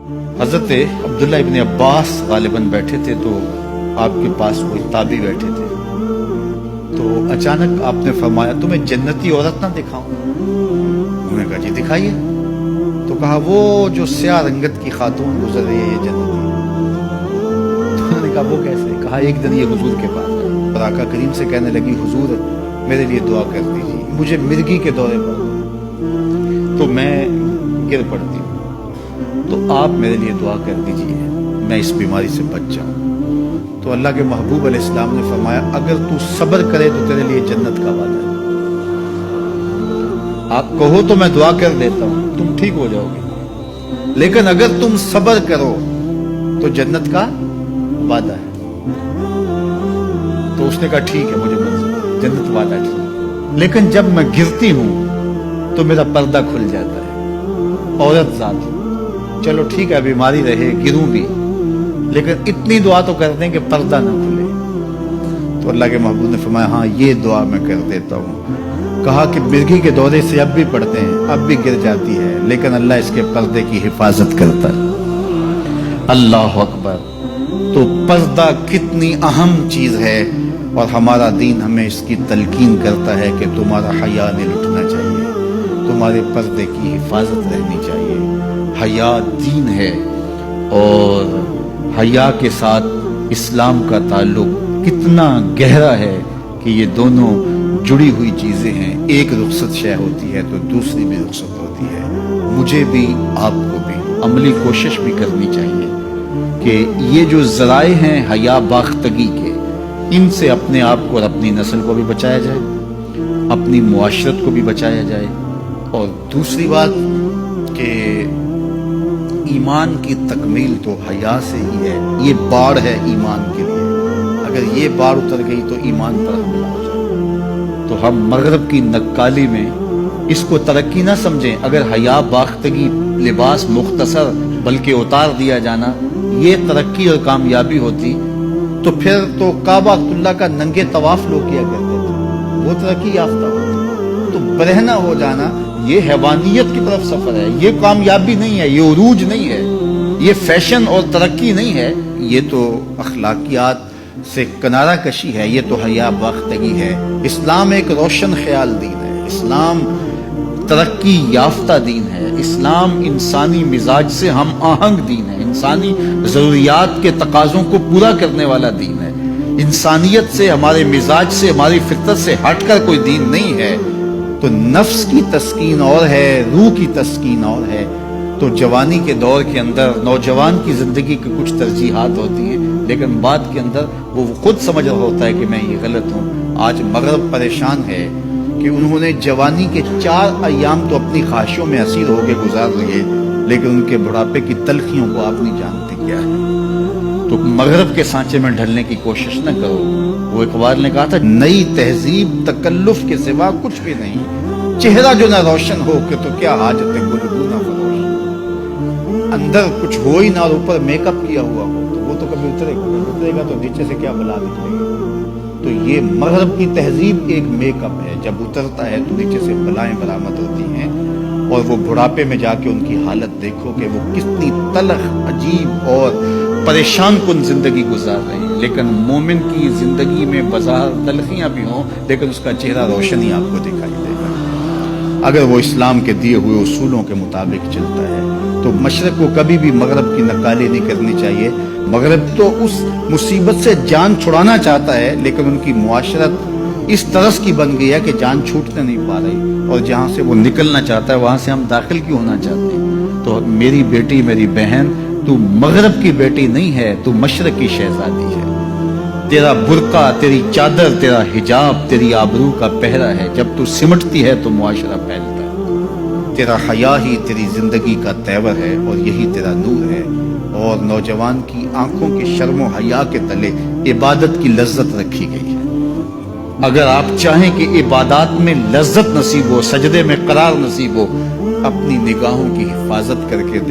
حضرت عبداللہ ابن عباس غالباً بیٹھے تھے تو آپ کے پاس کوئی تابعی بیٹھے تھے، تو اچانک آپ نے فرمایا تمہیں جنتی عورت نہ دکھاؤں؟ انہوں نے کہا جی دکھائیے۔ تو کہا وہ جو سیاہ رنگت کی خاتون گزر رہی ہے یہ جنتی ہے۔ تو انہوں نے کہا وہ کیسے؟ کہا ایک دن یہ حضور کے پاس ہے اور آقا کریم سے کہنے لگی حضور میرے لیے دعا کر دیجیے، مجھے مرگی کے دورے پر تو میں گر پڑتی ہوں، تو آپ میرے لیے دعا کر دیجیے میں اس بیماری سے بچ جاؤں۔ تو اللہ کے محبوب علیہ السلام نے فرمایا اگر تو صبر کرے تو تیرے لیے جنت کا وعدہ ہے، آپ کہو تو میں دعا کر دیتا ہوں تم ٹھیک ہو جاؤ گے، لیکن اگر تم صبر کرو تو جنت کا وعدہ ہے۔ تو اس نے کہا ٹھیک ہے مجھے منظور ہے، جنت وعدہ ٹھیک ہے، لیکن جب میں گرتی ہوں تو میرا پردہ کھل جاتا ہے، عورت ذات ہوں، چلو ٹھیک ہے بیماری رہے گروں بھی لیکن اتنی دعا تو کر دیں کہ پردہ نہ کھلے۔ تو اللہ کے محبوب نے فرمایا ہاں یہ دعا میں کر دیتا ہوں۔ کہا کہ مرگی کے دورے سے اب بھی پڑھتے ہیں، اب بھی گر جاتی ہے لیکن اللہ اس کے پردے کی حفاظت کرتا ہے۔ اللہ اکبر! تو پردہ کتنی اہم چیز ہے اور ہمارا دین ہمیں اس کی تلقین کرتا ہے کہ تمہارا حیا نہیں لٹنا چاہیے، تمہارے پردے کی حفاظت رہنی چاہیے۔ حیا دین ہے اور حیا کے ساتھ اسلام کا تعلق کتنا گہرا ہے کہ یہ دونوں جڑی ہوئی چیزیں ہیں، ایک رخصت شے ہوتی ہے تو دوسری بھی رخصت ہوتی ہے۔ مجھے بھی آپ کو بھی عملی کوشش بھی کرنی چاہیے کہ یہ جو ذرائع ہیں حیا باختگی کے، ان سے اپنے آپ کو اور اپنی نسل کو بھی بچایا جائے، اپنی معاشرت کو بھی بچایا جائے۔ اور دوسری بات کہ ایمان کی تکمیل تو حیا سے ہی ہے، یہ باڑ ہے ایمان کے لیے، اگر یہ باڑ اتر گئی تو ایمان پر حملہ ہو جائے۔ تو ہم مغرب کی نکالی میں اس کو ترقی نہ سمجھیں، اگر حیا باختگی لباس مختصر بلکہ اتار دیا جانا یہ ترقی اور کامیابی ہوتی تو پھر تو کعبہ اللہ کا ننگے طواف لوگ کیا کرتے تھے، وہ ترقی یافتہ ہوتی۔ تو برہنہ ہو جانا یہ حیوانیت کی طرف سفر ہے، یہ کامیابی نہیں ہے، یہ عروج نہیں ہے، یہ فیشن اور ترقی نہیں ہے، یہ تو اخلاقیات سے کنارہ کشی ہے، یہ تو حیا باختگی ہے۔ اسلام ایک روشن خیال دین ہے، اسلام ترقی یافتہ دین ہے، اسلام انسانی مزاج سے ہم آہنگ دین ہے، انسانی ضروریات کے تقاضوں کو پورا کرنے والا دین ہے۔ انسانیت سے، ہمارے مزاج سے، ہماری فطرت سے ہٹ کر کوئی دین نہیں ہے۔ تو نفس کی تسکین اور ہے، روح کی تسکین اور ہے۔ تو جوانی کے دور کے اندر نوجوان کی زندگی کی کچھ ترجیحات ہوتی ہیں لیکن بعد کے اندر وہ خود سمجھ رہا ہوتا ہے کہ میں یہ غلط ہوں۔ آج مغرب پریشان ہے کہ انہوں نے جوانی کے 4 ایام تو اپنی خواہشوں میں اسیر ہو کے گزار لیے لیکن ان کے بڑھاپے کی تلخیوں کو آپ نہیں جانتے کیا ہے۔ تو مغرب کے سانچے میں ڈھلنے کی کوشش نہ کرو۔ وہ اقبال نے کہا تھا نئی تہذیب تکلف کے سوا کچھ بھی نہیں، چہرہ جو نہ روشن ہو کہ تو کیا حاجت ہے گلگوں نہ فروش۔ اندر کچھ ہو ہی نہ اور اوپر میک اپ کیا ہوا ہو تو وہ تو کبھی اترے گا تو نیچے سے کیا بلا نکلے گی۔ تو یہ مغرب کی تہذیب ایک میک اپ ہے، جب اترتا ہے تو نیچے سے بلائیں برآمد ہوتی ہیں اور وہ بڑھاپے میں جا کے ان کی حالت دیکھو کہ وہ کتنی تلخ عجیب اور پریشان کن زندگی گزار رہے ہیں۔ لیکن مومن کی زندگی میں بظاہر تلخیاں بھی ہوں لیکن اس کا چہرہ روشن ہی آپ کو دکھائی دے گا اگر وہ اسلام کے دیے ہوئے اصولوں کے مطابق چلتا ہے۔ تو مشرق کو کبھی بھی مغرب کی نکالی نہیں کرنی چاہیے۔ مغرب تو اس مصیبت سے جان چھڑانا چاہتا ہے لیکن ان کی معاشرت اس طرز کی بن گئی ہے کہ جان چھوٹنے نہیں پا رہی، اور جہاں سے وہ نکلنا چاہتا ہے وہاں سے ہم داخل کیوں ہونا چاہتے ہیں۔ تو میری بیٹی، میری بہن، تو مغرب کی بیٹی نہیں ہے، تو مشرق کی شہزادی ہے۔ تیرا برقع، تیری چادر، تیرا حجاب تیری آبرو کا پہرا ہے، جب تو سمٹتی ہے تو معاشرہ پھیلتا ہے۔ تیرا حیا ہی تیری زندگی کا تیور ہے اور یہی تیرا نور ہے۔ اور نوجوان کی آنکھوں کے شرم و حیا کے تلے عبادت کی لذت رکھی گئی ہے۔ اگر آپ چاہیں کہ عبادات میں لذت نصیب ہو، سجدے میں قرار نصیب ہو، اپنی نگاہوں کی حفاظت کر کے